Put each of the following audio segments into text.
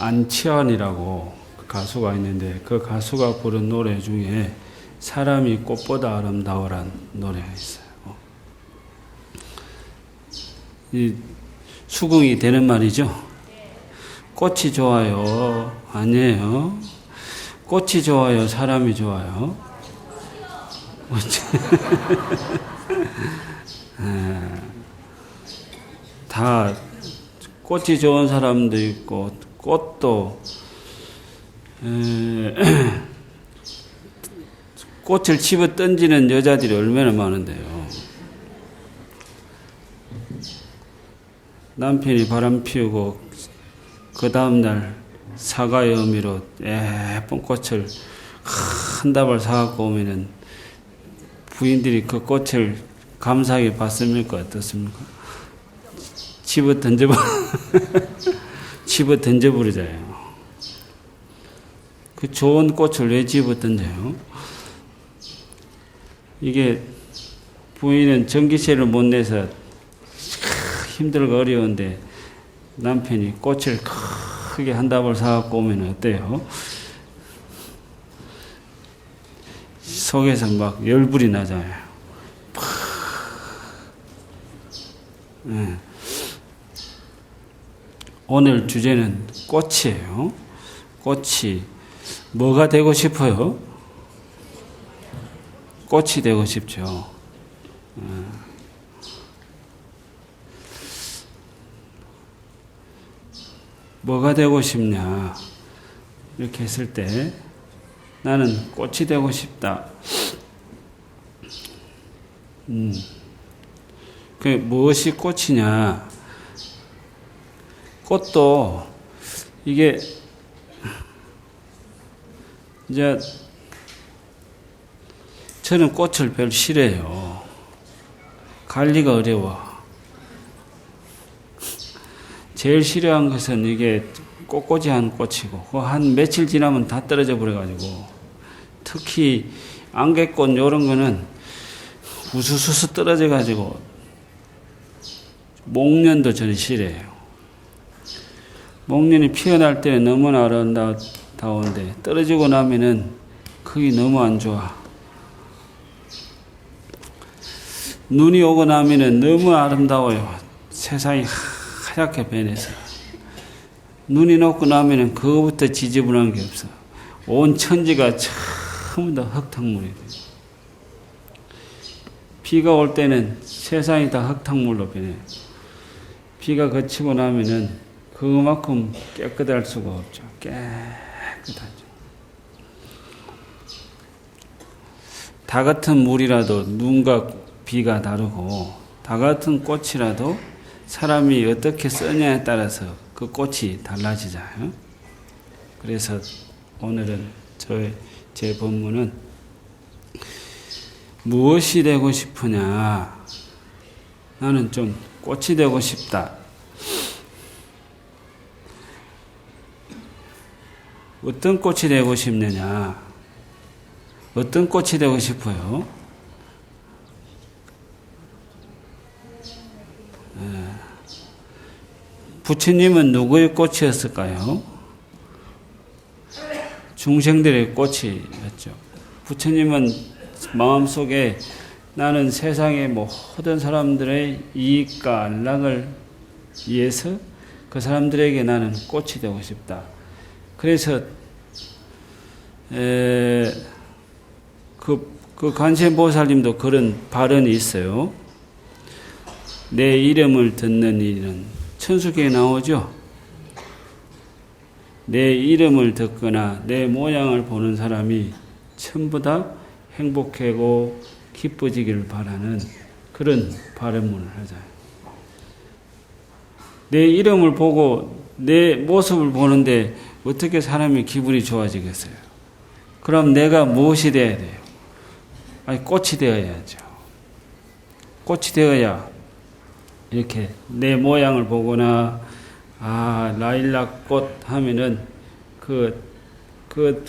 안치환이라고 가수가 있는데 그 가수가 부른 노래 중에 사람이 꽃보다 아름다워란 노래가 있어요. 이 수긍이 되는 말이죠. 꽃이 좋아요? 아니에요. 꽃이 좋아요? 사람이 좋아요? 다 꽃이 좋은 사람도 있고 꽃도 꽃을 집어 던지는 여자들이 얼마나 많은데요. 남편이 바람 피우고 그 다음날 사과의 의미로 예쁜 꽃을 한 다발 사갖고 오면은 부인들이 그 꽃을 감사하게 받습니까? 어떻습니까? 집어 던져버리잖아요. 그 좋은 꽃을 왜 집어 던져요? 이게 부인은 전기세를 못 내서 힘들고 어려운데 남편이 꽃을 크게 한 다발 사갖고 오면 어때요? 속에서 막 열불이 나잖아요. 네. 오늘 주제는 꽃이에요. 꽃이 뭐가 되고 싶어요? 꽃이 되고 싶죠. 뭐가 되고 싶냐? 이렇게 했을 때 나는 꽃이 되고 싶다. 그 무엇이 꽃이냐? 꽃도 이게 이제 저는 꽃을 별로 싫어해요. 관리가 어려워. 제일 싫어한 것은 이게 꼿꼿이한 꽃이고 한 며칠 지나면 다 떨어져 버려가지고 특히 안개꽃 이런 거는 우수수수 떨어져가지고 목련도 저는 싫어해요. 목련이 피어날 때는 너무나 아름다운데 떨어지고 나면은 그게 너무 안 좋아. 눈이 오고 나면은 너무 아름다워요. 세상이 하얗게 변해서. 눈이 녹고 나면은 그거부터 지저분한 게 없어. 온 천지가 전부 다 흙탕물이 돼요. 비가 올 때는 세상이 다 흙탕물로 변해요. 비가 그치고 나면은 그만큼 깨끗할 수가 없죠. 깨끗하죠. 다 같은 물이라도 눈과 비가 다르고 다 같은 꽃이라도 사람이 어떻게 쓰냐에 따라서 그 꽃이 달라지잖아요. 그래서 오늘은 제 본문은 무엇이 되고 싶으냐? 나는 좀 꽃이 되고 싶다. 어떤 꽃이 되고 싶느냐? 어떤 꽃이 되고 싶어요? 부처님은 누구의 꽃이었을까요? 중생들의 꽃이었죠. 부처님은 마음속에 나는 세상의 모든 사람들의 이익과 안락을 위해서 그 사람들에게 나는 꽃이 되고 싶다. 그래서 그 관세음보살님도 그런 발언이 있어요. 내 이름을 듣는 이는 천수기에 나오죠. 내 이름을 듣거나 내 모양을 보는 사람이 전부 다 행복하고 기뻐지기를 바라는 그런 발언문을 하잖아요. 내 이름을 보고 내 모습을 보는데 어떻게 사람이 기분이 좋아지겠어요? 그럼 내가 무엇이 되어야 돼요? 아니, 꽃이 되어야죠. 꽃이 되어야 이렇게 내 모양을 보거나 라일락 꽃 하면은 그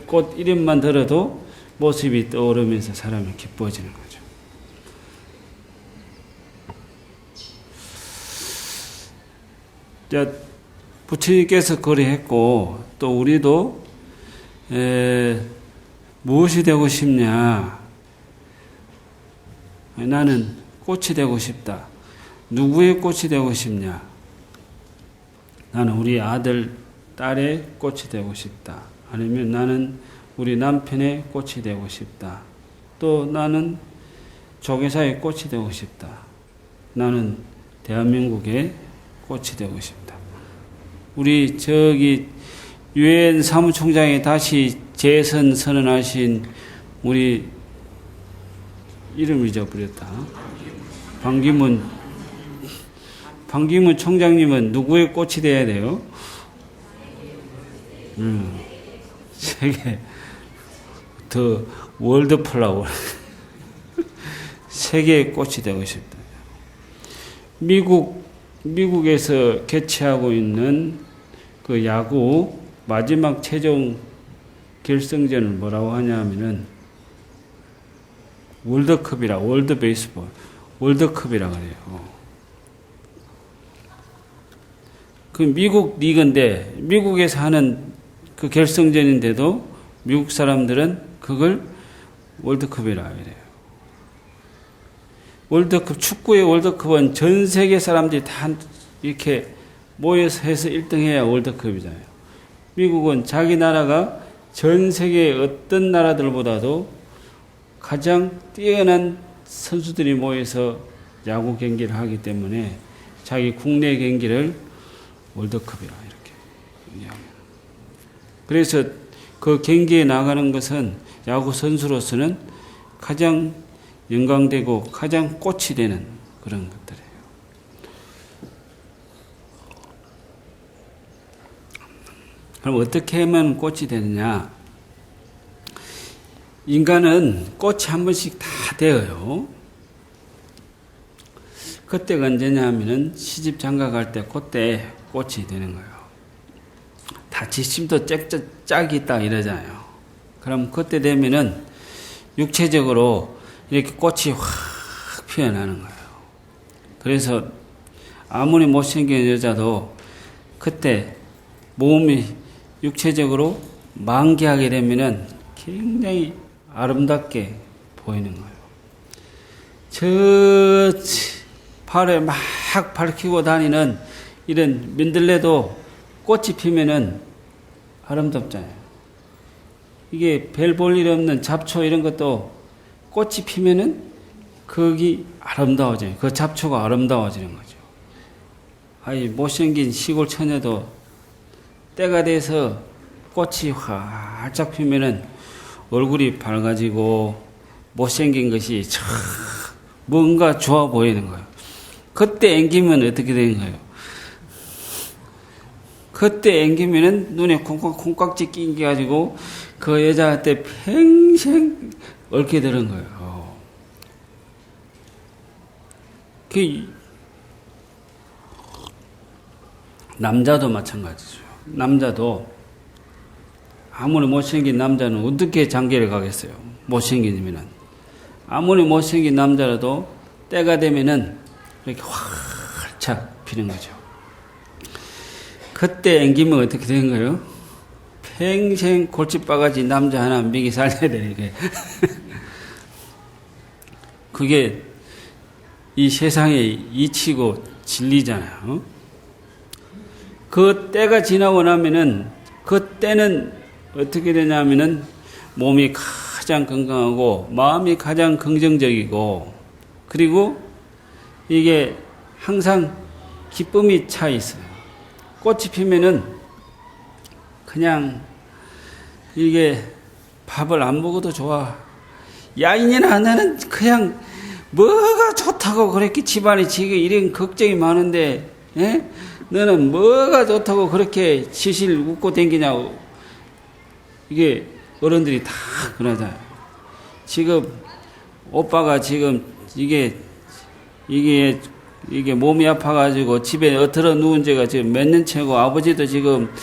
꽃 이름만 들어도 모습이 떠오르면서 사람이 기뻐지는 거죠. 자, 부처님께서 그리했고 또 우리도 무엇이 되고 싶냐? 나는 꽃이 되고 싶다. 누구의 꽃이 되고 싶냐? 나는 우리 아들, 딸의 꽃이 되고 싶다. 아니면 나는 우리 남편의 꽃이 되고 싶다. 또 나는 조계사의 꽃이 되고 싶다. 나는 대한민국의 꽃이 되고 싶다. 우리 유엔 사무총장이 다시 재선 선언하신 우리 이름 잊어버렸다. 반기문 총장님은 누구의 꽃이 돼야 돼요? 세계 더 월드 플라워 세계의 꽃이 되고 싶다. 미국에서 개최하고 있는 그 야구 마지막 최종 결승전을 뭐라고 하냐면은 월드컵이라 월드 베이스볼 월드컵이라 그래요. 그 미국 리그인데 미국에서 하는 그 결승전인데도 미국 사람들은 그걸 월드컵이라 그래요. 월드컵 축구의 월드컵은 전 세계 사람들이 다 이렇게 모여서 해서 1등 해야 월드컵이잖아요. 미국은 자기 나라가 전 세계 어떤 나라들보다도 가장 뛰어난 선수들이 모여서 야구 경기를 하기 때문에 자기 국내 경기를 월드컵이라 이렇게 얘기합니다. 그래서 그 경기에 나가는 것은 야구 선수로서는 가장 영광되고 가장 꽃이 되는 그런 것들이에요. 그럼 어떻게 하면 꽃이 되느냐? 인간은 꽃이 한 번씩 다 되어요. 그때가 언제냐 하면은 시집 장가 갈 때 그때 꽃이 되는 거예요. 다 지심도 짝이 있다 이러잖아요. 그럼 그때 되면은 육체적으로 이렇게 꽃이 확 피어나는 거예요. 그래서 아무리 못생긴 여자도 그때 몸이 육체적으로 만개하게 되면은 굉장히 아름답게 보이는 거예요. 저 발에 막 밝히고 다니는 이런 민들레도 꽃이 피면은 아름답잖아요. 이게 별 볼 일 없는 잡초 이런 것도 꽃이 피면은 거기 아름다워져요. 그 잡초가 아름다워지는 거죠. 아이 못생긴 시골 처녀도 때가 돼서 꽃이 활짝 피면은 얼굴이 밝아지고 못생긴 것이 참 뭔가 좋아 보이는 거예요. 그때 앵기면 어떻게 되는 거예요? 그때 앵기면은 눈에 콩깍지 끼가지고 그 여자한테 평생 얽게 되는 거예요. 그 남자도 마찬가지죠. 남자도 아무리 못생긴 남자는 어떻게 장계를 가겠어요? 못생기면은 아무리 못생긴 남자라도 때가 되면은 이렇게 활짝 피는 거죠. 그때 앵기면 어떻게 되는 거예요? 평생 골칫바가지 남자 하나 미기 살려야 되는 거예요. 그게 이 세상의 이치고 진리잖아요. 그 때가 지나고 나면은 그 때는 어떻게 되냐면은 몸이 가장 건강하고 마음이 가장 긍정적이고 그리고 이게 항상 기쁨이 차 있어요. 꽃이 피면은 그냥 이게 밥을 안 먹어도 좋아. 야인이나 나는 그냥 뭐가 좋다고 그렇게 집안에 지금 이런 걱정이 많은데 너는 뭐가 좋다고 그렇게 시실 웃고 댕기냐고. 이게 어른들이 다 그러잖아요. 지금 오빠가 지금 이게 몸이 아파가지고 집에 들어 누운 지가 지금 몇 년째고 아버지도 지금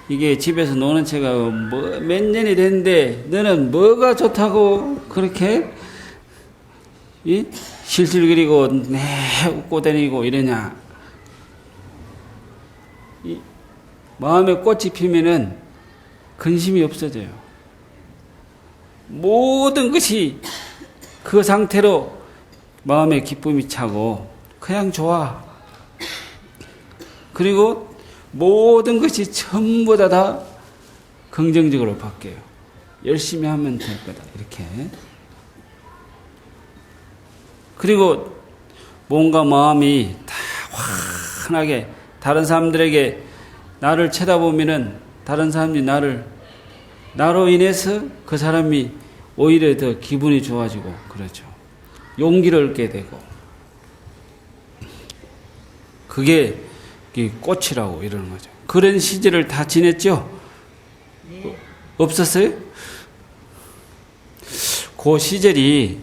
이게 집에서 노는 채가 몇 년이 됐는데 너는 뭐가 좋다고 그렇게 실실거리고 웃고 다니고 이러냐. 마음에 꽃이 피면은 근심이 없어져요. 모든 것이 그 상태로 마음에 기쁨이 차고 그냥 좋아. 그리고 모든 것이 전부 다 긍정적으로 바뀌어요. 열심히 하면 될 거다. 이렇게. 그리고 뭔가 마음이 다 환하게 다른 사람들에게 나를 쳐다보면은 다른 사람이 나로 인해서 그 사람이 오히려 더 기분이 좋아지고 그렇죠. 용기를 얻게 되고 그게 꽃이라고 이러는 거죠. 그런 시절을 다 지냈죠? 네. 없었어요? 그 시절이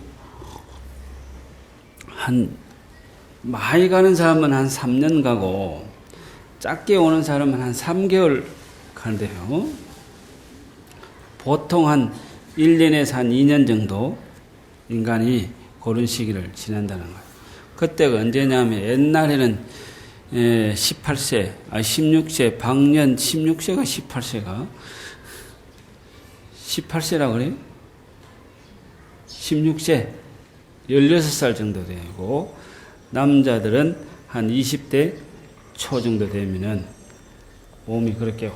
많이 가는 사람은 한 3년 가고 작게 오는 사람은 한 3개월 가는데요. 보통 한 1년에서 한 2년 정도 인간이 그런 시기를 지낸다는 거예요. 그때가 언제냐면 옛날에는 18세, 16세, 방년 16세가 18세가 18세라고 그래요? 16세, 16살 정도 되고 남자들은 한 20대 초 정도 되면은 몸이 그렇게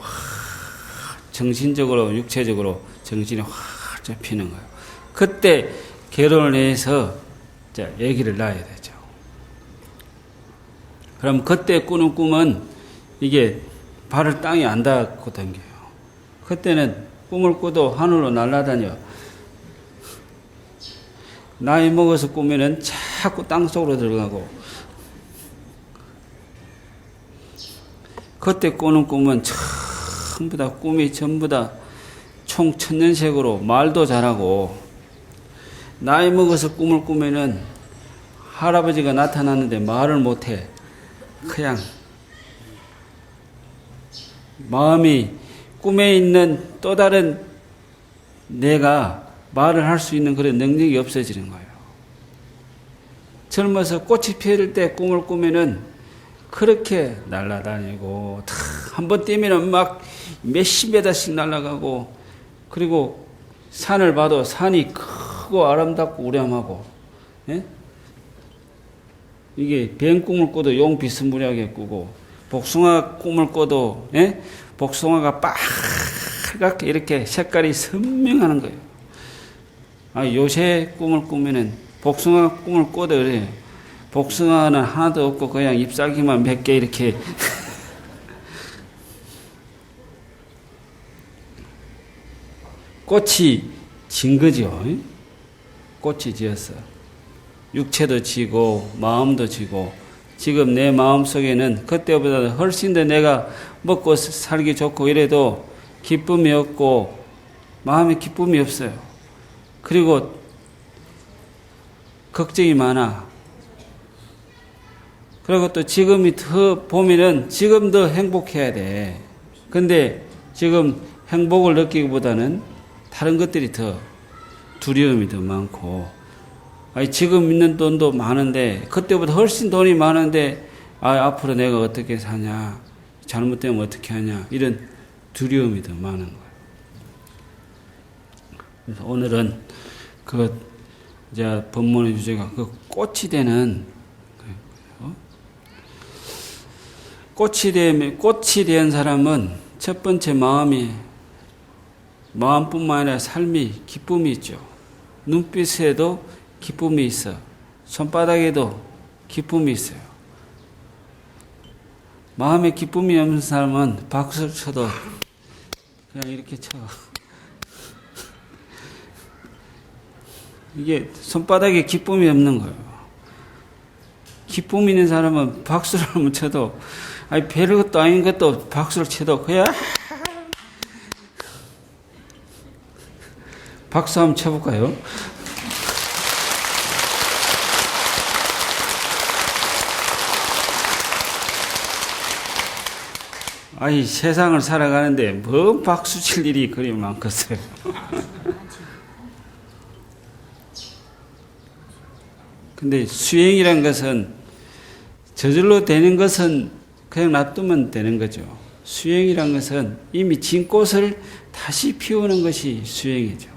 정신적으로 육체적으로 정신이 확 잡히는 거예요. 그때 결혼을 해서 아기를 낳아야 되죠. 그럼 그때 꾸는 꿈은 이게 발을 땅에 안 닿고 댕겨요. 그때는 꿈을 꾸도 하늘로 날아다녀. 나이 먹어서 꾸면은 자꾸 땅속으로 들어가고 그때 꾸는 꿈은 전부 다 꿈이 전부 다 총 천년색으로 말도 잘하고 나이 먹어서 꿈을 꾸면은 할아버지가 나타났는데 말을 못해. 그냥 마음이 꿈에 있는 또 다른 내가 말을 할 수 있는 그런 능력이 없어지는 거예요. 젊어서 꽃이 피어날 때 꿈을 꾸면은 그렇게 날아다니고 한번 뛰면은 막 몇십 메다씩 날아가고 그리고 산을 봐도 산이 크고 아름답고 우람하고 예? 이게 뱀 꿈을 꿔도 용 비스무리하게 꾸고 복숭아 꿈을 꿔도 예? 복숭아가 빨갛게 이렇게 색깔이 선명하는 거예요. 요새 꿈을 꾸면은 복숭아 꿈을 꿔도 그래요. 복숭아는 하나도 없고 그냥 잎사귀만 몇 개 이렇게 꽃이 진 거죠. 꽃이 지었어. 육체도 지고 마음도 지고 지금 내 마음속에는 그때보다 훨씬 더 내가 먹고 살기 좋고 이래도 기쁨이 없고 마음에 기쁨이 없어요. 그리고 걱정이 많아. 그리고 또 지금이 더 보면은 지금 더 행복해야 돼. 근데 지금 행복을 느끼기보다는 다른 것들이 더 두려움이 더 많고 지금 있는 돈도 많은데 그때보다 훨씬 돈이 많은데 앞으로 내가 어떻게 사냐 잘못되면 어떻게 하냐 이런 두려움이 더 많은 거예요. 그래서 오늘은 이제 본문의 주제가 꽃이 되는 꽃이 된 사람은 첫 번째 마음뿐만 아니라 삶이 기쁨이 있죠. 눈빛에도 기쁨이 있어. 손바닥에도 기쁨이 있어요. 마음에 기쁨이 없는 사람은 박수를 쳐도 그냥 이렇게 쳐. 이게 손바닥에 기쁨이 없는 거예요. 기쁨 있는 사람은 박수를 한번 쳐도 별것도 아닌 것도 박수를 쳐도 그냥 박수 한번 쳐볼까요? 세상을 살아가는데 뭐 박수 칠 일이 그리 많겠어요. 근데 수행이란 것은 저절로 되는 것은 그냥 놔두면 되는 거죠. 수행이란 것은 이미 진 꽃을 다시 피우는 것이 수행이죠.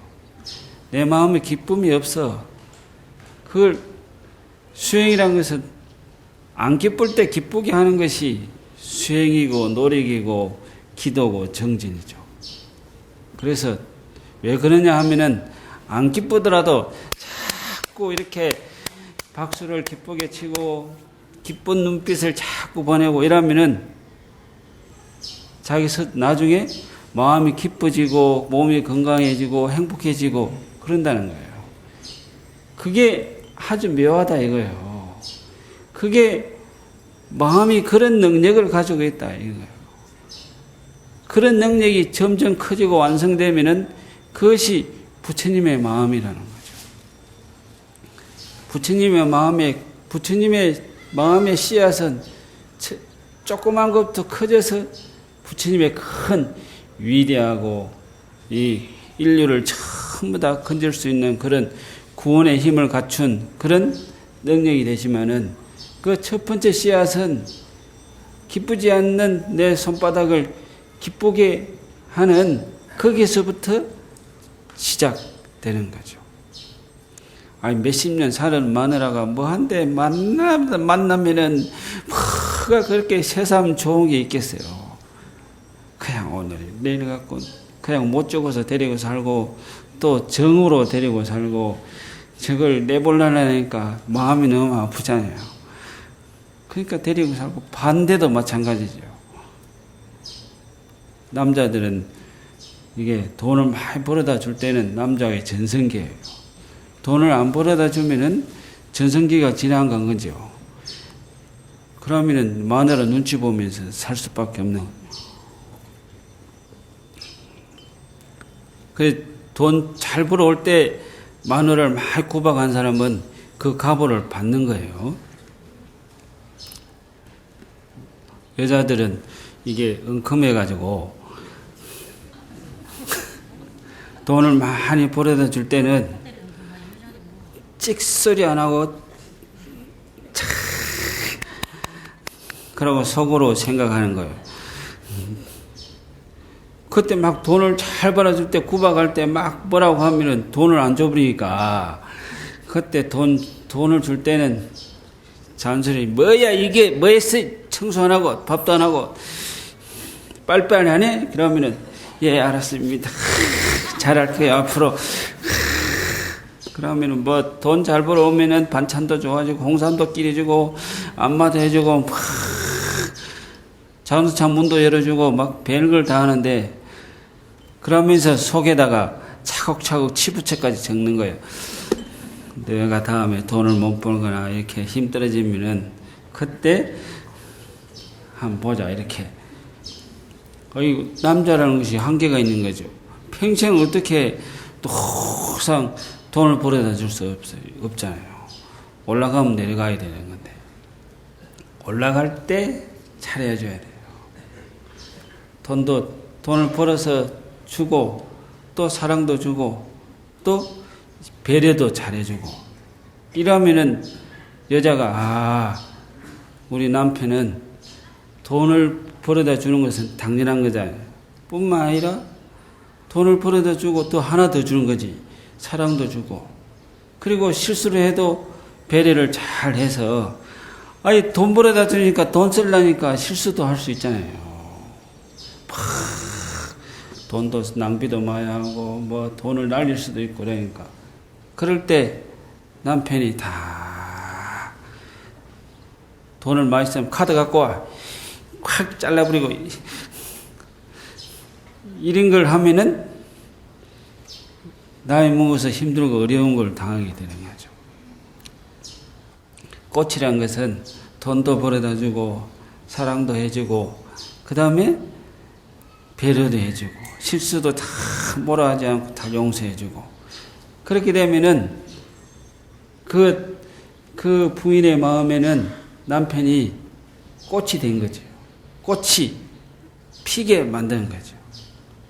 내 마음에 기쁨이 없어. 그걸 수행이란 것은 안 기쁠 때 기쁘게 하는 것이 수행이고 노력이고 기도고 정진이죠. 그래서 왜 그러냐 하면은 안 기쁘더라도 자꾸 이렇게 박수를 기쁘게 치고 기쁜 눈빛을 자꾸 보내고 이러면은 자기 나중에 마음이 기뻐지고 몸이 건강해지고 행복해지고 그런다는 거예요. 그게 아주 묘하다 이거예요. 그게 마음이 그런 능력을 가지고 있다 이거예요. 그런 능력이 점점 커지고 완성되면은 그것이 부처님의 마음이라는 거죠. 부처님의 마음의 씨앗은 조그만 것부터 커져서 부처님의 큰 위대하고 이 인류를 전부 다 건질 수 있는 그런 구원의 힘을 갖춘 그런 능력이 되지만은 그 첫 번째 씨앗은 기쁘지 않는 내 손바닥을 기쁘게 하는 거기서부터 시작되는 거죠. 아니 몇십 년 사는 마누라가 뭐 한데 만나면은 뭐가 그렇게 새삼 좋은 게 있겠어요. 그냥 오늘 내일 갖고 그냥 못 죽어서 데리고 살고 또 정으로 데리고 살고 저걸 내보려니까 마음이 너무 아프잖아요. 그러니까 데리고 살고 반대도 마찬가지죠. 남자들은 이게 돈을 많이 벌어다 줄 때는 남자의 전성기예요. 돈을 안 벌어다 주면은 전성기가 지나간 건 거죠. 그러면은 마누라 눈치 보면서 살 수밖에 없는 거예요. 돈 잘 벌어올 때 마누라를 많이 구박한 사람은 그 가보를 받는 거예요. 여자들은 이게 엉큼해가지고 돈을 많이 벌어다 줄 때는 찍소리 안 하고 그러고 속으로 생각하는 거예요. 그때 막 돈을 잘 벌어줄 때 구박할 때 막 뭐라고 하면은 돈을 안 줘버리니까 그때 돈을 줄 때는 잔소리 뭐야 이게 뭐 했어 청소 안 하고 밥도 안 하고 빨리빨리 하네 그러면은 예 알았습니다 잘할 거예요 앞으로 그러면은 뭐 돈 잘 벌어오면은 반찬도 줘가지고 홍삼도 끼려주고 안마도 해주고 막 자동차 문도 열어주고 막 별걸 다 하는데 그러면서 속에다가 차곡차곡 치부채까지 적는 거예요. 내가 다음에 돈을 못 벌거나 이렇게 힘 떨어지면은 그때 한번 보자 이렇게. 남자라는 것이 한계가 있는 거죠. 평생 어떻게 또 항상 돈을 벌어다 줄 수 없잖아요. 올라가면 내려가야 되는 건데 올라갈 때 잘해줘야 돼요. 돈을 벌어서 주고 또 사랑도 주고 또 배려도 잘해주고 이러면은 여자가 우리 남편은 돈을 벌어다 주는 것은 당연한 거잖아요. 뿐만 아니라 돈을 벌어다 주고 또 하나 더 주는 거지. 사랑도 주고 그리고 실수를 해도 배려를 잘 해서 돈 벌어다 주니까 돈 쓰려니까 실수도 할 수 있잖아요. 돈도 낭비도 많이 하고 뭐 돈을 날릴 수도 있고 그러니까 그럴 때 남편이 다 돈을 많이 쓰면 카드 갖고 와 확 잘라버리고 이런 걸 하면은 나이 먹어서 힘들고 어려운 걸 당하게 되는 거죠. 꽃이란 것은 돈도 벌어다 주고 사랑도 해주고 그 다음에 배려도 해주고 실수도 다 뭐라 하지 않고 다 용서해주고 그렇게 되면은 그 부인의 마음에는 남편이 꽃이 된 거죠. 꽃이 피게 만드는 거죠.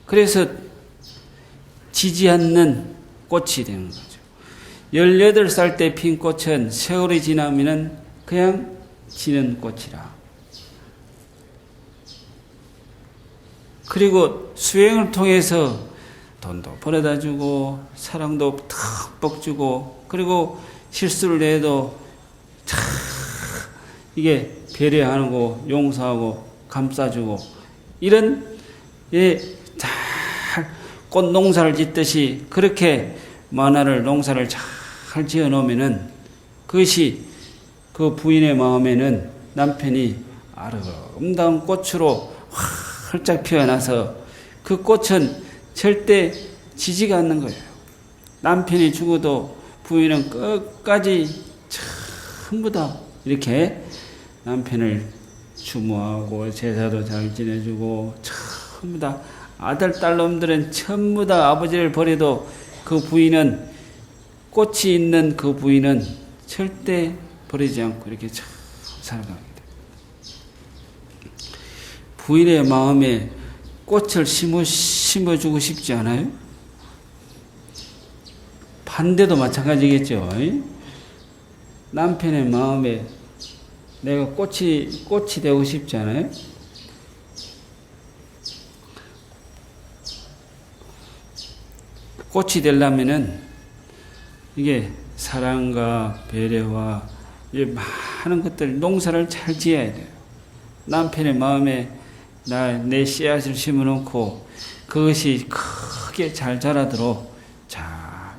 그래서 지지 않는 꽃이 되는 거죠. 18살 때 핀 꽃은 세월이 지나면은 그냥 지는 꽃이라. 그리고 수행을 통해서 돈도 벌어다 주고 사랑도 턱 주고 그리고 실수를 해도 참 이게 배려하고 용서하고 감싸주고 이런 잘 꽃 농사를 짓듯이 그렇게 농사를 잘 지어 놓으면은 그것이 그 부인의 마음에는 남편이 아름다운 꽃으로 활짝 피어나서 그 꽃은 절대 지지가 않는 거예요. 남편이 죽어도 부인은 끝까지 전부 다 이렇게 남편을 추모하고 제사도 잘 지내주고 전부 다 아들, 딸놈들은 전부 다 아버지를 버려도 그 부인은 꽃이 있는 그 부인은 절대 버리지 않고 이렇게 참 살아가게 됩니다. 부인의 마음에 꽃을 심어주고 싶지 않아요? 반대도 마찬가지겠죠. 남편의 마음에 내가 꽃이 되고 싶지 않아요? 꽃이 되려면은 이게 사랑과 배려와 많은 것들 농사를 잘 지어야 돼요. 남편의 마음에 내 씨앗을 심어놓고 그것이 크게 잘 자라도록 잘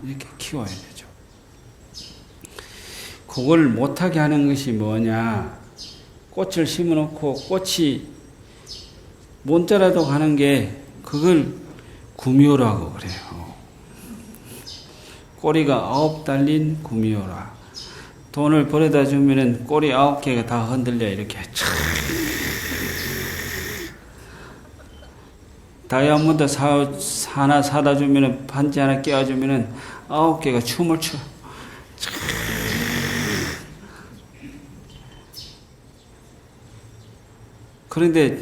이렇게 키워야 되죠. 그걸 못하게 하는 것이 뭐냐? 꽃을 심어놓고 꽃이 못 자라도 하는 게 그걸 구미호라고 그래요. 꼬리가 9 달린 구미호라. 돈을 벌어다 주면은 꼬리 9개가 다 흔들려 이렇게. 다이아몬드 하나 사다 주면은 반지 하나 끼워주면은 9개가 춤을 춰. 그런데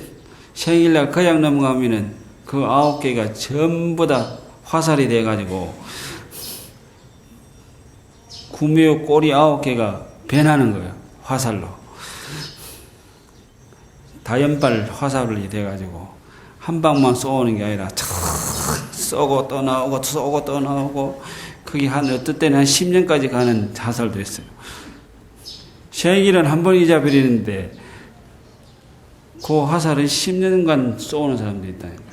생일날 거양 넘어가면은 그 9개가 전부 다 화살이 돼가지고 구미호 꼬리 9개가 변하는 거예요. 화살로. 다연발 화살이 돼가지고 한 방만 쏘는 게 아니라 쏘고 또 나오고 쏘고 또 나오고 그게 어떨 때는 한 10년까지 가는 자살도 했어요. 생일은 한 번 잊어버리는데 그 화살은 10년간 쏘는 사람도 있다는 거예요.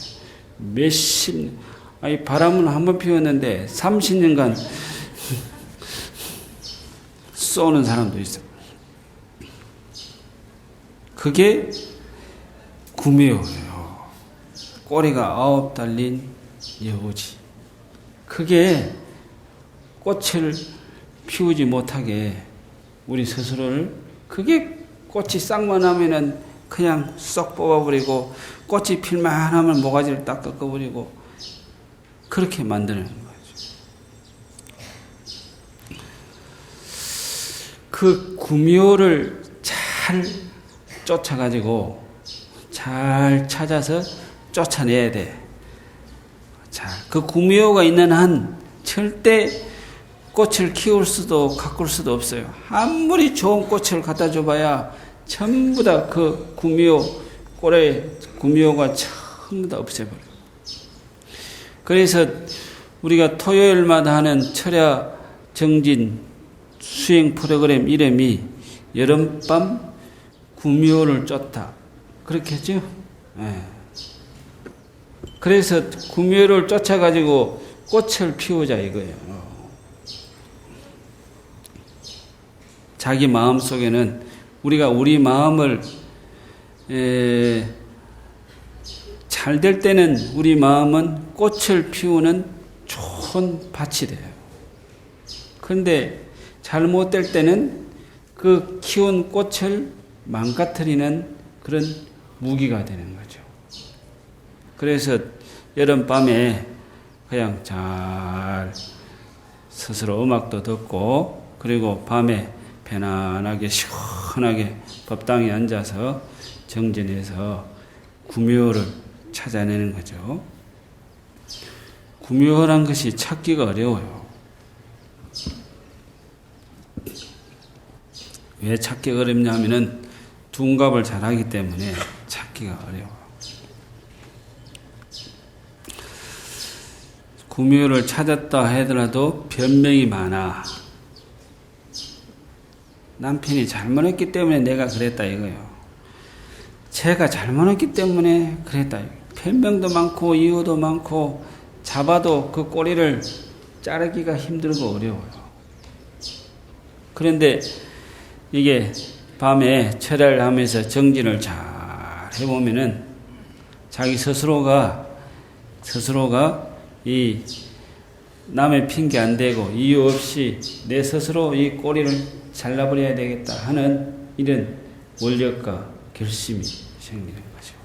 몇십 년. 아니 바람은 한 번 피웠는데 30년간 쏘는 사람도 있어요. 그게 구미호예요. 꼬리가 9 달린 여우지. 그게 꽃을 피우지 못하게 우리 스스로를 그게 꽃이 싹만 하면은 그냥 쏙 뽑아버리고 꽃이 필만 하면 모가지를 딱 꺾어버리고 그렇게 만드는 거죠. 그 구미호를 잘 쫓아가지고 잘 찾아서 쫓아내야 돼. 자, 그 구미호가 있는 한 절대 꽃을 키울 수도 가꿀 수도 없어요. 아무리 좋은 꽃을 갖다 줘봐야 전부 다 그 구미호 꼴에 구미호가 전부 다 없애버려요. 그래서 우리가 토요일마다 하는 철야 정진 수행 프로그램 이름이 여름밤 구미호를 쫓다. 그렇게 했죠? 네. 그래서 구미호를 쫓아가지고 꽃을 피우자 이거예요. 자기 마음 속에는 우리가 우리 마음을 잘 될 때는 우리 마음은 꽃을 피우는 좋은 밭이 돼요. 그런데 잘못될 때는 그 키운 꽃을 망가뜨리는 그런 무기가 되는 거죠. 그래서 여름밤에 그냥 잘 스스로 음악도 듣고 그리고 밤에 편안하게 시원하게 법당에 앉아서 정진해서 구미호를 찾아내는 거죠. 구미호란 것이 찾기가 어려워요. 왜 찾기가 어렵냐면은 둔갑을 잘하기 때문에 찾기가 어려워요. 구미호를 찾았다 하더라도 변명이 많아. 남편이 잘못했기 때문에 내가 그랬다 이거예요. 제가 잘못했기 때문에 그랬다. 변명도 많고 이유도 많고 잡아도 그 꼬리를 자르기가 힘들고 어려워요. 그런데 이게 밤에 철야를 하면서 정진을 잘 해보면은 자기 스스로가 이 남의 핑계 안 대고 이유 없이 내 스스로 이 꼬리를 잘라버려야 되겠다 하는 이런 원력과 결심이 생기는 거죠.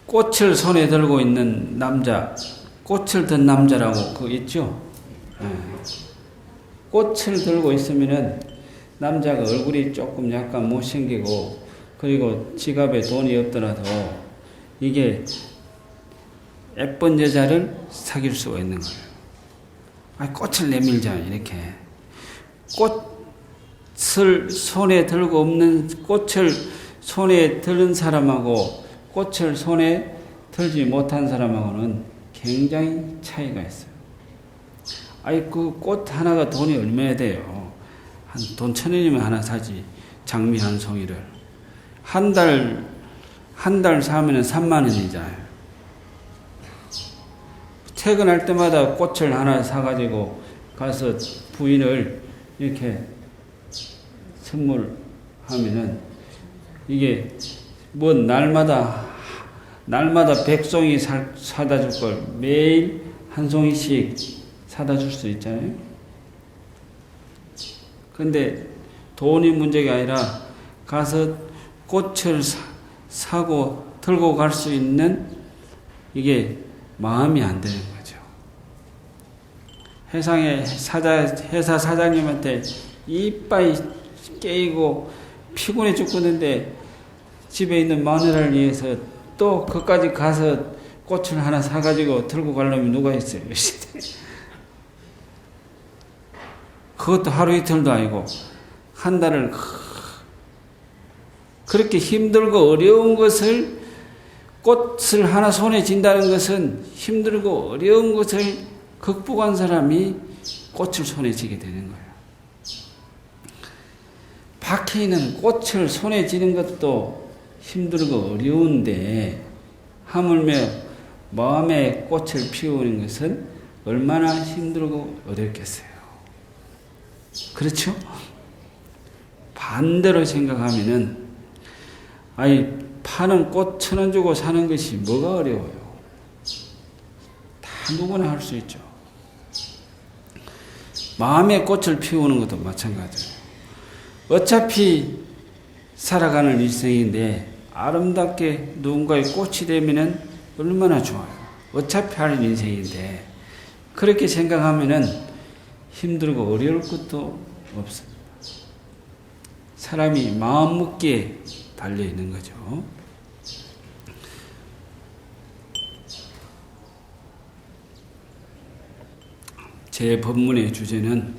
꽃을 손에 들고 있는 남자, 꽃을 든 남자라고 그거 있죠? 꽃을 들고 있으면은 남자가 얼굴이 조금 약간 못생기고 그리고 지갑에 돈이 없더라도 이게 예쁜 여자를 사귈 수가 있는 거예요. 아니, 꽃을 내밀잖아요, 이렇게. 꽃을 손에 들고 없는, 꽃을 손에 들은 사람하고 꽃을 손에 들지 못한 사람하고는 굉장히 차이가 있어요. 아니, 그 꽃 하나가 돈이 얼마나 돼요? 돈 1,000원이면 하나 사지. 장미 한 송이를. 한 달 사면은 3만 원이잖아요. 퇴근할 때마다 꽃을 하나 사가지고 가서 부인을 이렇게 선물하면은 이게 뭐 날마다 100송이 사다 줄 걸 매일 한 송이씩 사다 줄 수 있잖아요. 근데 돈이 문제가 아니라 가서 꽃을 사고 들고 갈 수 있는 이게 마음이 안 되는 거죠. 회사 사장님한테 이빨이 깨이고 피곤해 죽겠는데 집에 있는 마누라를 위해서 또 그까지 가서 꽃을 하나 사가지고 들고 가려면 누가 있어요? 그것도 하루 이틀도 아니고 한 달을 그렇게 힘들고 어려운 것을 꽃을 하나 손에 쥔다는 것은 힘들고 어려운 것을 극복한 사람이 꽃을 손에 쥐게 되는 거예요. 밖에 있는 꽃을 손에 쥐는 것도 힘들고 어려운데 하물며 마음에 꽃을 피우는 것은 얼마나 힘들고 어렵겠어요. 그렇죠? 반대로 생각하면은 아니 파는 꽃 1,000원 주고 사는 것이 뭐가 어려워요? 다 누구나 할 수 있죠. 마음의 꽃을 피우는 것도 마찬가지예요. 어차피 살아가는 일생인데 아름답게 누군가의 꽃이 되면은 얼마나 좋아요. 어차피 하는 인생인데 그렇게 생각하면은 힘들고 어려울 것도 없습니다. 사람이 마음 먹기에 달려 있는 거죠. 제 법문의 주제는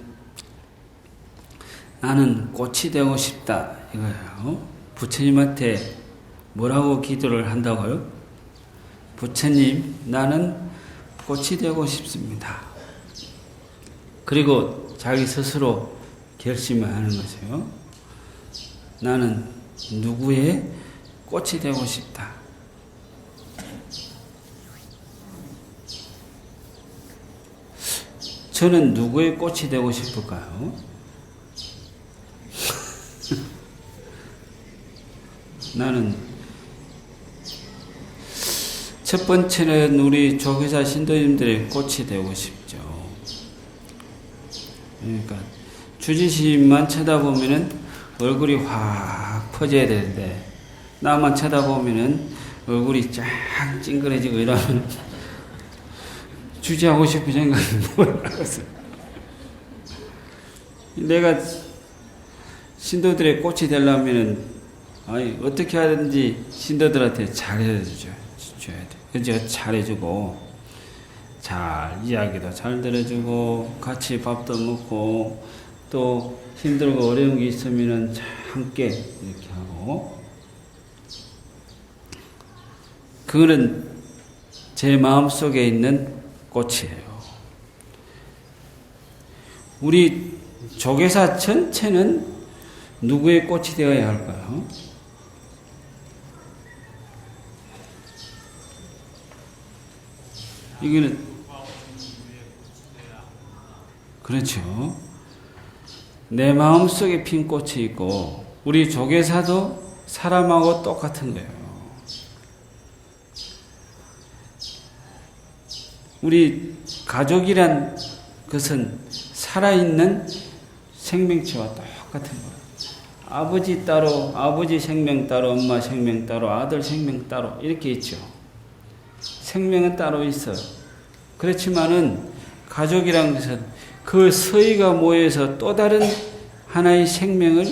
나는 꽃이 되고 싶다 이거예요. 부처님한테 뭐라고 기도를 한다고요? 부처님, 나는 꽃이 되고 싶습니다. 그리고 자기 스스로 결심을 하는 거죠. 나는 누구의 꽃이 되고 싶다. 저는 누구의 꽃이 되고 싶을까요? 나는 첫 번째는 우리 조교사 신도님들의 꽃이 되고 싶죠. 그러니까 주지심만 쳐다보면은 얼굴이 확 퍼져야 되는데 나만 쳐다보면은 얼굴이 쫙 찡그러지고 이러면 주지하고 싶은 생각이 뭐라겠어요. 내가 신도들의 꽃이 되려면은 아니 어떻게 하든지 신도들한테 잘해줘야 돼. 그죠? 잘해주고 잘 이야기도 잘 들어주고 같이 밥도 먹고 또 힘들고 어려운 게 있으면은 함께 이렇게 하고 그거는 제 마음속에 있는 꽃이에요. 우리 조계사 전체는 누구의 꽃이 되어야 할까요? 이거는 그렇죠. 내 마음속에 핀 꽃이 있고 우리 조계사도 사람하고 똑같은 거예요. 우리 가족이란 것은 살아있는 생명체와 똑같은 거예요. 아버지 따로, 아버지 생명 따로, 엄마 생명 따로, 아들 생명 따로 이렇게 있죠. 생명은 따로 있어요. 그렇지만은 가족이란 것은 그 서희가 모여서 또 다른 하나의 생명을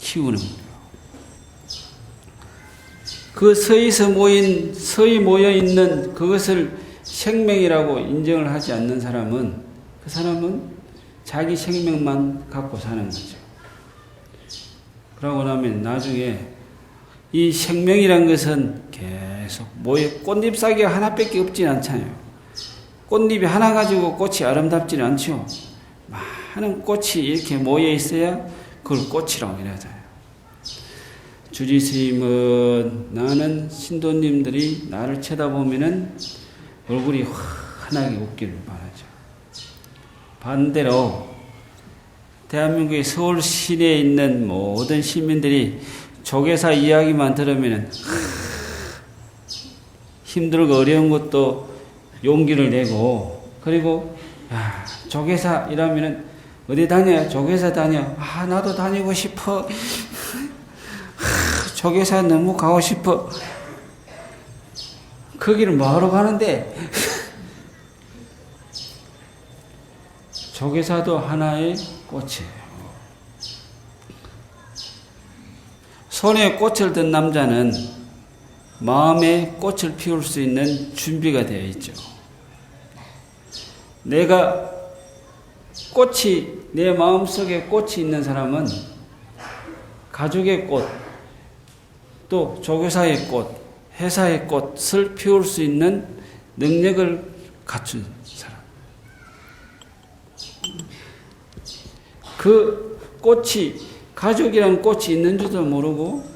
키우는 거예요. 그 서희 모여 있는 그것을 생명이라고 인정을 하지 않는 사람은 그 사람은 자기 생명만 갖고 사는 거죠. 그러고 나면 나중에 이 생명이란 것은 계속 꽃잎사귀가 하나밖에 없진 않잖아요. 꽃잎이 하나 가지고 꽃이 아름답지는 않죠. 많은 꽃이 이렇게 모여 있어야 그걸 꽃이라고 이러잖아요. 주지 스님은 나는 신도님들이 나를 쳐다보면은 얼굴이 환하게 웃기를 바라죠. 반대로 대한민국의 서울 시내에 있는 모든 시민들이 조계사 이야기만 들으면은 힘들고 어려운 것도 용기를 내고 그리고 조계사 이러면은 어디 다녀요? 조계사 다녀. 나도 다니고 싶어. 조계사 너무 가고 싶어. 거기를 뭐하러 가는데? 조계사도 하나의 꽃이에요. 손에 꽃을 든 남자는 마음에 꽃을 피울 수 있는 준비가 되어 있죠. 내가 내 마음속에 꽃이 있는 사람은 가족의 꽃, 또 조교사의 꽃, 회사의 꽃을 피울 수 있는 능력을 갖춘 사람. 그 꽃이, 가족이라는 꽃이 있는 줄도 모르고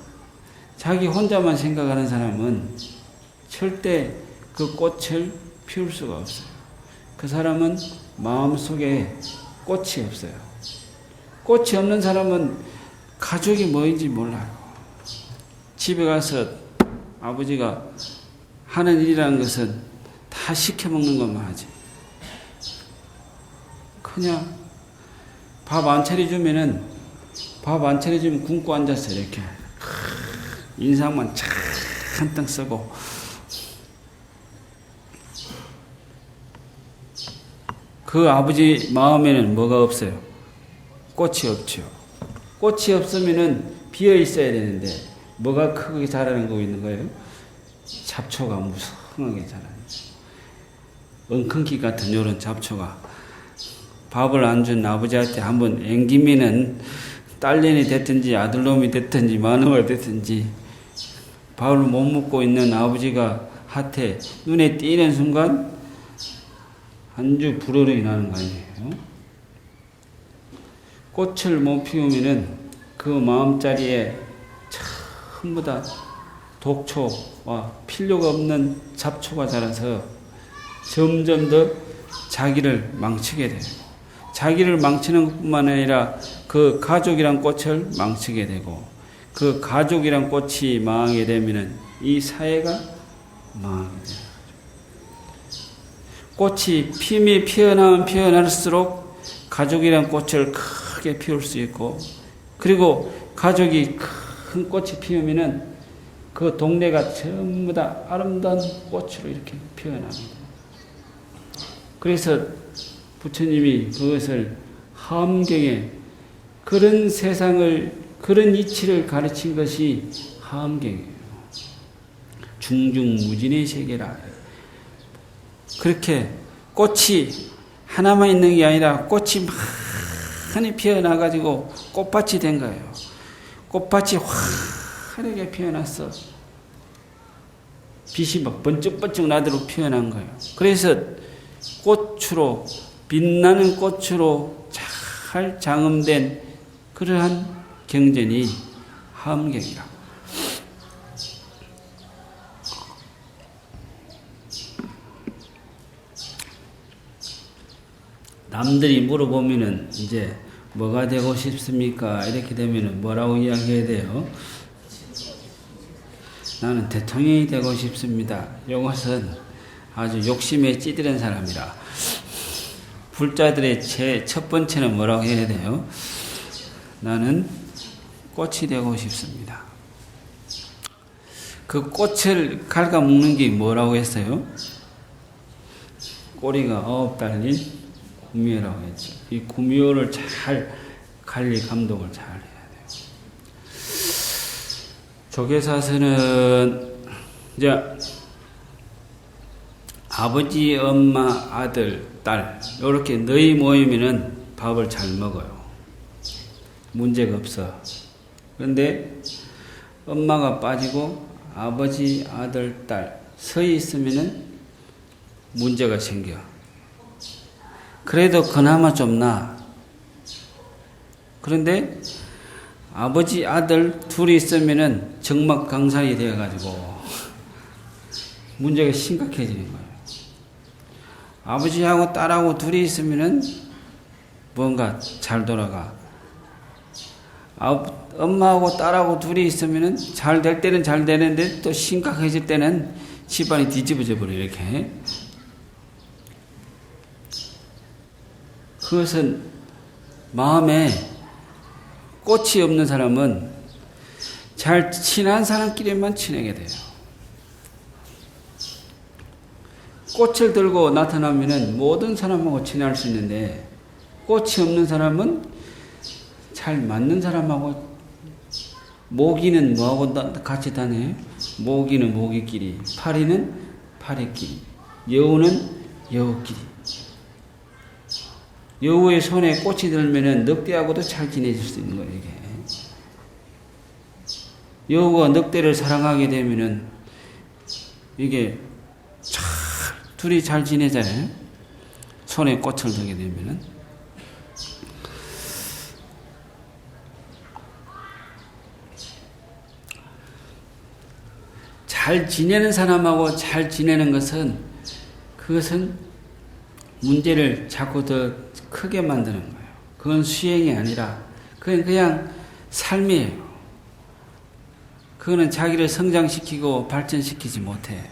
자기 혼자만 생각하는 사람은 절대 그 꽃을 피울 수가 없어요. 그 사람은 마음속에 꽃이 없어요. 꽃이 없는 사람은 가족이 뭐인지 몰라요. 집에 가서 아버지가 하는 일이라는 것은 다 시켜먹는 것만 하지. 그냥 밥 안 차려주면 굶고 앉아서 이렇게 인상만 한탕 쓰고 그 아버지 마음에는 뭐가 없어요? 꽃이 없죠. 꽃이 없으면은 비어 있어야 되는데 뭐가 크게 자라는 거 있는 거예요? 잡초가 무성하게 자라는 거예요. 엉겅퀴 같은 이런 잡초가 밥을 안 준 아버지한테 한번 앵기면은 딸년이 됐든지 아들놈이 됐든지 마누가 됐든지 밥을 못 먹고 있는 아버지가 한테 눈에 띄는 순간 한주 불어이 나는 거 아니에요? 꽃을 못 피우면은 그 마음자리에 전부 다 독초와 필요가 없는 잡초가 자라서 점점 더 자기를 망치게 돼요. 자기를 망치는 것뿐만 아니라 그 가족이란 꽃을 망치게 되고 그 가족이란 꽃이 망하게 되면은 이 사회가 망하게 돼요. 꽃이 핌이 피어나면 피어날수록 가족이란 꽃을 크게 피울 수 있고 그리고 가족이 큰 꽃이 피우면은 그 동네가 전부 다 아름다운 꽃으로 이렇게 피어납니다. 그래서 부처님이 그것을 함경에 그런 세상을 그런 이치를 가르친 것이 함경이에요. 중중무진의 세계라. 그렇게 꽃이 하나만 있는 게 아니라 꽃이 많이 피어나가지고 꽃밭이 된 거예요. 꽃밭이 환하게 피어났어. 빛이 막 번쩍번쩍 나도록 표현한 거예요. 그래서 꽃으로, 빛나는 꽃으로 잘 장음된 그러한 경전이 화엄경이라고. 남들이 물어보면은 이제 뭐가 되고 싶습니까? 이렇게 되면은 뭐라고 이야기해야 돼요? 나는 대통령이 되고 싶습니다. 이것은 아주 욕심에 찌들은 사람이라. 불자들의 첫 번째는 뭐라고 해야 돼요? 나는 꽃이 되고 싶습니다. 그 꽃을 갉아먹는 게 뭐라고 했어요? 꼬리가 9 달린 구미호라고 했죠. 이 구미호를 잘 관리, 감독을 잘 해야 돼요. 조계사서는 이제 아버지, 엄마, 아들, 딸 이렇게 너희 모이면은 밥을 잘 먹어요. 문제가 없어. 그런데 엄마가 빠지고 아버지, 아들, 딸 서 있으면은 문제가 생겨. 그래도 그나마 좀 나아. 그런데 아버지, 아들 둘이 있으면은 정막강산이 되어가지고 문제가 심각해지는 거예요. 아버지하고 딸하고 둘이 있으면은 뭔가 잘 돌아가. 엄마하고 딸하고 둘이 있으면은 잘 될 때는 잘 되는데 또 심각해질 때는 집안이 뒤집어져 버려, 이렇게. 그것은 마음에 꽃이 없는 사람은 잘 친한 사람끼리만 친하게 돼요. 꽃을 들고 나타나면은 모든 사람하고 친할 수 있는데 꽃이 없는 사람은 잘 맞는 사람하고 모기는 뭐하고 같이 다녀요? 모기는 모기끼리, 파리는 파리끼리, 여우는 여우끼리. 여우의 손에 꽃이 들면은 늑대하고도 잘 지내질 수 있는 거예요, 이게. 여우가 늑대를 사랑하게 되면은 이게 둘이 잘 지내잖아요. 손에 꽃을 들게 되면은. 잘 지내는 사람하고 잘 지내는 것은 그것은 문제를 자꾸 더 크게 만드는 거예요. 그건 수행이 아니라 그건 그냥 삶이에요. 그거는 자기를 성장시키고 발전시키지 못해.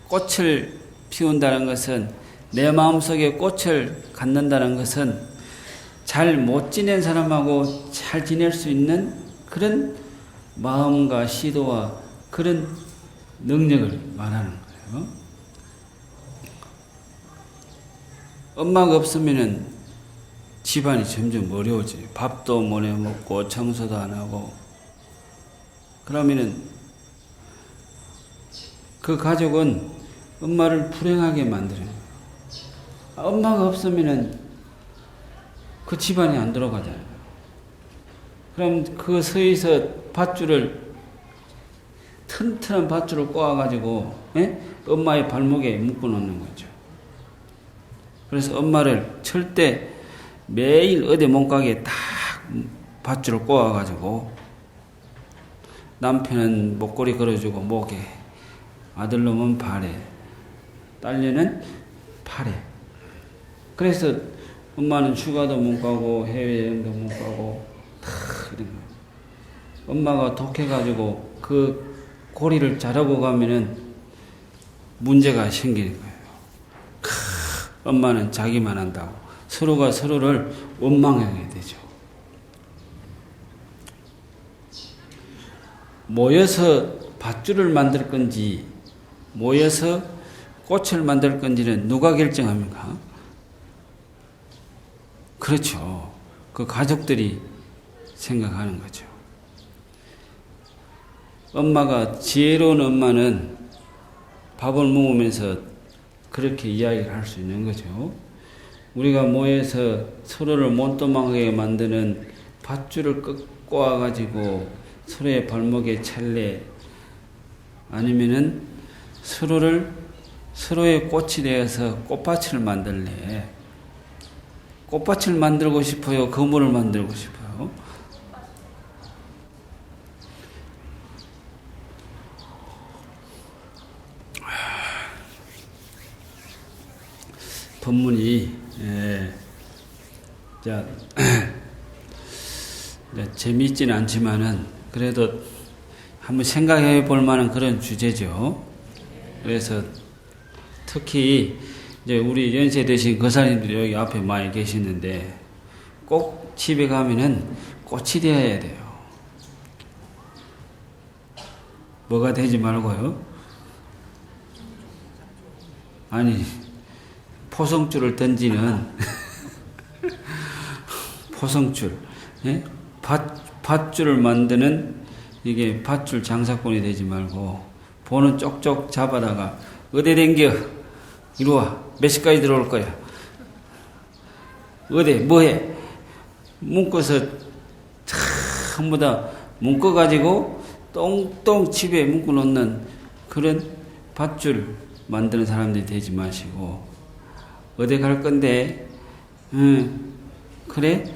꽃을 피운다는 것은, 내 마음속에 꽃을 갖는다는 것은 잘 못 지낸 사람하고 잘 지낼 수 있는 그런 마음과 시도와 그런 능력을 말하는 거예요. 엄마가 없으면은 집안이 점점 어려워져요. 밥도 못 해 먹고 청소도 안 하고. 그러면은 그 가족은 엄마를 불행하게 만들어요. 엄마가 없으면은 그 집안이 안 들어가잖아요. 그럼 그 서에서 밧줄을, 튼튼한 밧줄을 꼬아가지고 엄마의 발목에 묶어 놓는 거죠. 그래서 엄마를 절대 매일 어디 못 가게 딱 밧줄을 꼬아가지고, 남편은 목걸이 걸어주고 목에, 아들놈은 발에, 딸녀는 팔에. 그래서 엄마는 휴가도 못 가고 해외여행도 못 가고 다 이런 거예요. 엄마가 독해가지고 그 고리를 자르고 가면은 문제가 생기는 거예요. 엄마는 자기만 한다고 서로가 서로를 원망하게 되죠. 모여서 밧줄을 만들 건지 모여서 꽃을 만들 건지는 누가 결정합니까? 그렇죠. 그 가족들이 생각하는 거죠. 엄마가, 지혜로운 엄마는 밥을 먹으면서 그렇게 이야기를 할 수 있는 거죠. 우리가 모여서 서로를 못 도망가게 만드는 밧줄을 꼬아가지고 서로의 발목에 찰래 아니면은 서로의 꽃이 되어서 꽃밭을 만들래? 꽃밭을 만들고 싶어요? 건물을 만들고 싶어요? 법문이 재미있지는 않지만은 그래도 한번 생각해 볼 만한 그런 주제죠. 그래서 특히 이제 우리 연세 드신 거사님들이 여기 앞에 많이 계시는데 꼭 집에 가면은 꽃이 되어야 돼요. 뭐가 되지 말고요. 아니 포성줄을 던지는 포성줄, 예? 밧줄을 만드는 이게 밧줄 장사꾼이 되지 말고 보는 쪽쪽 잡아다가 어디 댕겨 이리 와 몇 시까지 들어올 거야 어디 뭐해 묶어서 전부 다 묶어가지고 똥똥 집에 묶어 놓는 그런 밧줄 만드는 사람들이 되지 마시고 어디 갈 건데 그래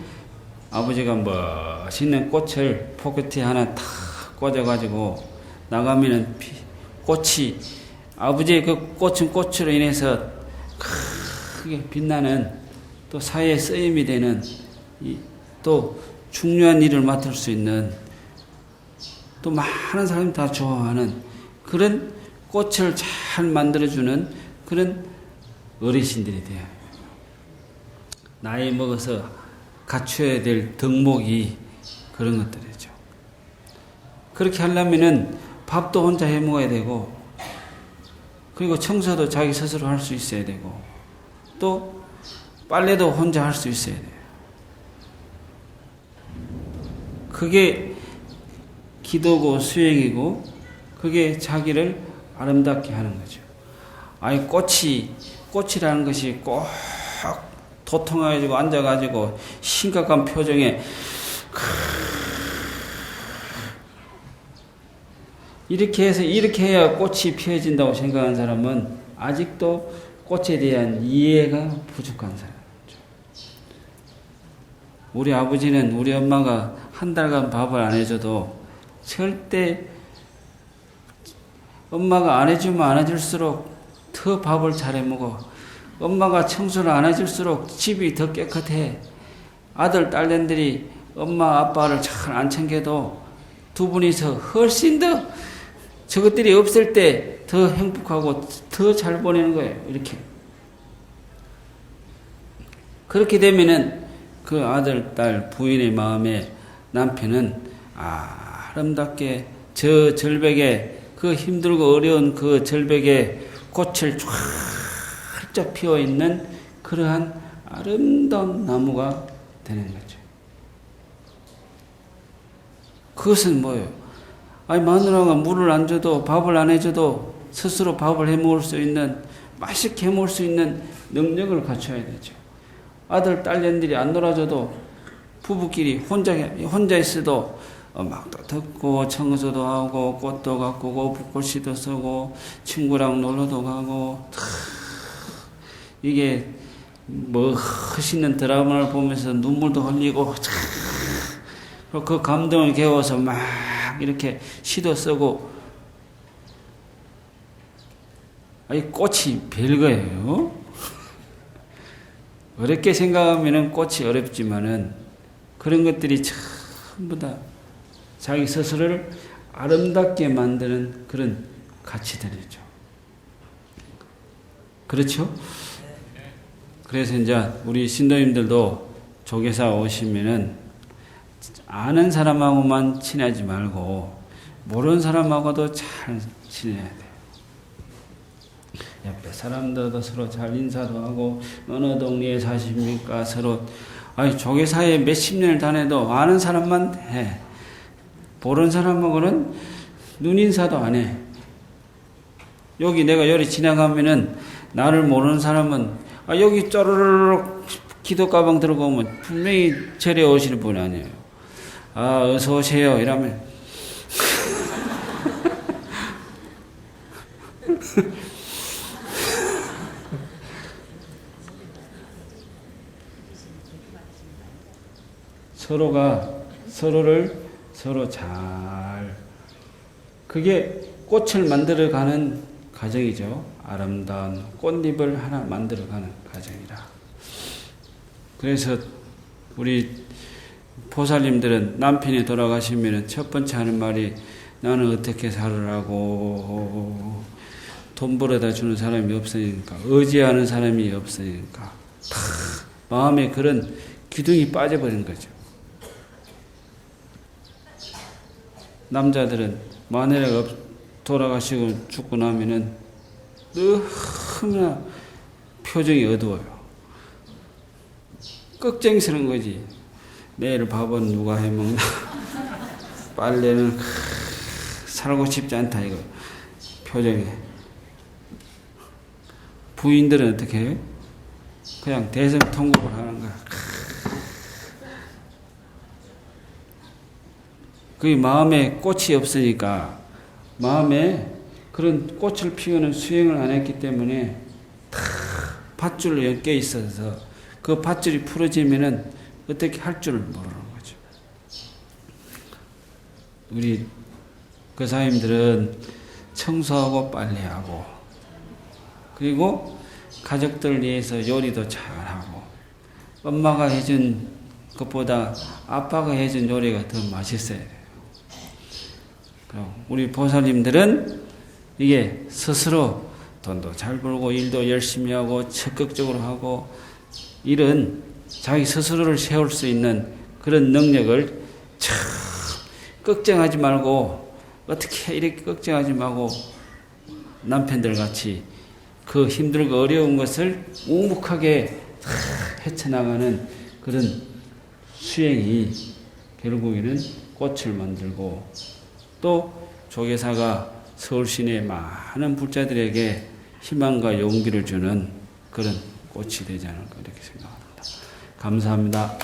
아버지가 멋있는 꽃을 포켓에 하나 탁 꽂아가지고 나가면은 꽃이 아버지의 그 꽃은 꽃으로 인해서 크게 빛나는 또 사회에 쓰임이 되는 또 중요한 일을 맡을 수 있는 또 많은 사람이 다 좋아하는 그런 꽃을 잘 만들어주는 그런 어르신들이 돼요. 나이 먹어서 갖춰야 될 덕목이 그런 것들이죠. 그렇게 하려면은 밥도 혼자 해 먹어야 되고, 그리고 청소도 자기 스스로 할 수 있어야 되고, 또 빨래도 혼자 할 수 있어야 돼요. 그게 기도고 수행이고, 그게 자기를 아름답게 하는 거죠. 아니 꽃이라는 것이 꼭 도통해가지고 앉아가지고 심각한 표정에 이렇게 해서 이렇게 해야 꽃이 피어진다고 생각하는 사람은 아직도 꽃에 대한 이해가 부족한 사람이죠. 우리 아버지는 우리 엄마가 한 달간 밥을 안 해줘도 절대 엄마가 안 해주면 안 해줄수록 더 밥을 잘 해먹어. 엄마가 청소를 안 해줄수록 집이 더 깨끗해. 아들, 딸내들이 엄마, 아빠를 잘 안 챙겨도 두 분이서 훨씬 더 저것들이 없을 때 더 행복하고 더 잘 보내는 거예요. 이렇게. 그렇게 되면은 그 아들, 딸, 부인의 마음에 남편은 아름답게 저 절벽에 그 힘들고 어려운 그 절벽에 꽃을 활짝 피어있는 그러한 아름다운 나무가 되는 거죠. 그것은 뭐예요? 아니 마누라가 물을 안 줘도 밥을 안 해줘도 스스로 밥을 해먹을 수 있는 맛있게 해먹을 수 있는 능력을 갖춰야 되죠. 아들, 딸년들이 안 놀아줘도 부부끼리 혼자 있어도 음악도 듣고 청소도 하고 꽃도 가꾸고 붓글씨도 쓰고 친구랑 놀러도 가고 이게 멋있는 드라마를 보면서 눈물도 흘리고 그 감동을 깨워서 막 이렇게 시도 쓰고 꽃이 별거예요. 어렵게 생각하면 꽃이 어렵지만은 그런 것들이 전부 다 자기 스스로를 아름답게 만드는 그런 가치들이죠. 그렇죠? 그래서 이제 우리 신도님들도 조계사 오시면은 아는 사람하고만 친하지 말고 모르는 사람하고도 잘 지내야 돼요. 옆에 사람들도 서로 잘 인사도 하고 어느 동네에 사십니까? 서로 조계사에 몇십 년을 다녀도 아는 사람만 해. 모르는 사람하고는 눈인사도 안 해. 여기 내가 여기 지나가면은 나를 모르는 사람은 여기 쪼르르륵 기도 가방 들고 오면 분명히 절에 오시는 분 아니에요. 어서 오세요 이러면 서로 잘, 그게 꽃을 만들어가는 과정이죠. 아름다운 꽃잎을 하나 만들어가는 과정이라. 그래서 우리 보살님들은 남편이 돌아가시면 첫 번째 하는 말이 나는 어떻게 살으라고, 돈 벌어다 주는 사람이 없으니까, 의지하는 사람이 없으니까 다 마음에 그런 기둥이 빠져버린 거죠. 남자들은 마누라가 돌아가시고 죽고 나면은 너무나 표정이 어두워요. 걱정스러운 거지. 내일 밥은 누가 해먹나? 빨래는 살고 싶지 않다 이거 표정이. 부인들은 어떻게 해요? 그냥 대성통곡을 하는 거야. 그 마음에 꽃이 없으니까, 마음에 그런 꽃을 피우는 수행을 안 했기 때문에 다 밧줄로 엮여 있어서 그 밧줄이 풀어지면은 어떻게 할 줄을 모르는 거죠. 우리 거사님들은 청소하고 빨래하고, 그리고 가족들 위해서 요리도 잘하고, 엄마가 해준 것보다 아빠가 해준 요리가 더 맛있어요. 우리 보살님들은 이게 스스로 돈도 잘 벌고 일도 열심히 하고 적극적으로 하고, 이런 자기 스스로를 세울 수 있는 그런 능력을 참 걱정하지 말고, 어떻게 이렇게 걱정하지 말고 남편들 같이 그 힘들고 어려운 것을 묵묵하게 헤쳐나가는 그런 수행이 결국에는 꽃을 만들고, 또 조계사가 서울 시내 많은 불자들에게 희망과 용기를 주는 그런 꽃이 되지 않을까 이렇게 생각합니다. 감사합니다.